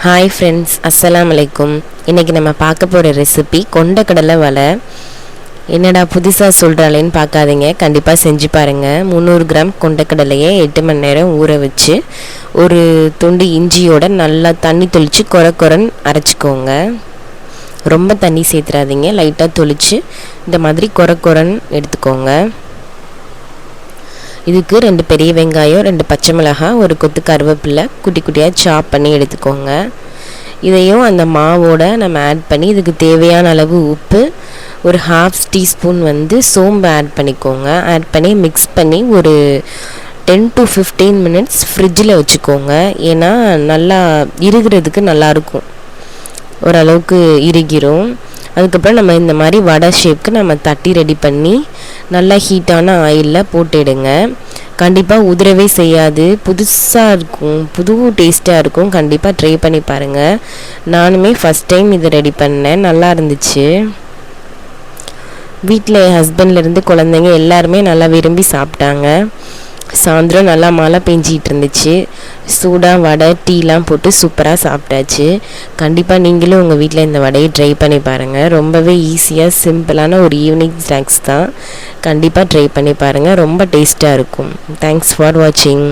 Hi friends, அஸ்ஸலாமு அலைக்கும். இன்றைக்கி நம்ம பார்க்க போகிற ரெசிபி கொண்டக்கடலை வடை. என்னடா புதுசாக சொல்கிறாளேன்னு பார்க்காதீங்க, கண்டிப்பாக செஞ்சு பாருங்கள். 300 கிராம் கொண்டக்கடலையை 8 மணி நேரம் ஊற வச்சு ஒரு துண்டு இஞ்சியோட நல்லா தண்ணி தொளித்து கொரன்னு அரைச்சிக்கோங்க. ரொம்ப தண்ணி சேர்த்துறாதீங்க, லைட்டாக தொளித்து இந்த மாதிரி கொரன்னு எடுத்துக்கோங்க. இதுக்கு 2 பெரிய வெங்காயம், 2 பச்சை மிளகாய், ஒரு கொத்து கருவேப்பிலை குட்டி குட்டியாக சாப் பண்ணி எடுத்துக்கோங்க. இதையும் அந்த மாவோட நம்ம ஆட் பண்ணி இதுக்கு தேவையான அளவு உப்பு, ஒரு 1/2 டீஸ்பூன் சோம்பு ஆட் பண்ணிக்கோங்க. ஆட் பண்ணி மிக்ஸ் பண்ணி ஒரு 10 to 15 மினிட்ஸ் ஃப்ரிட்ஜில் வச்சுக்கோங்க. ஏன்னா நல்லா இறுகிறதுக்கு நல்லாயிருக்கும், ஓரளவுக்கு இறுகிரும். அதுக்கப்புறம் நம்ம இந்த மாதிரி வடை ஷேப்க்கு நம்ம தட்டி ரெடி பண்ணி நல்லா ஹீட்டான ஆயிலில் போட்டுடுங்க. கண்டிப்பாக உதிரவே செய்யாது, புதுசாக இருக்கும், புது டேஸ்ட்டாக இருக்கும். கண்டிப்பாக ட்ரை பண்ணி பாருங்கள். நானுமே ஃபஸ்ட் டைம் இதை ரெடி பண்ணேன், நல்லா இருந்துச்சு. வீட்டில் என் ஹஸ்பண்ட்லேருந்து குழந்தைங்க எல்லாருமே நல்லா விரும்பி சாப்பிட்டாங்க. சாயந்தரம் நல்லா மழை பெஞ்சிகிட்டு இருந்துச்சு, சூடாக வடை டீலாம் போட்டு சூப்பராக சாப்பிட்டாச்சு. கண்டிப்பாக நீங்களும் உங்கள் வீட்டில் இந்த வடையை ட்ரை பண்ணி பாருங்கள். ரொம்பவே ஈஸியாக சிம்பிளான ஒரு ஈவினிங் ஸ்நாக்ஸ் தான். கண்டிப்பாக ட்ரை பண்ணி பாருங்கள், ரொம்ப டேஸ்ட்டாக இருக்கும். தேங்க்ஸ் ஃபார் வாட்சிங்.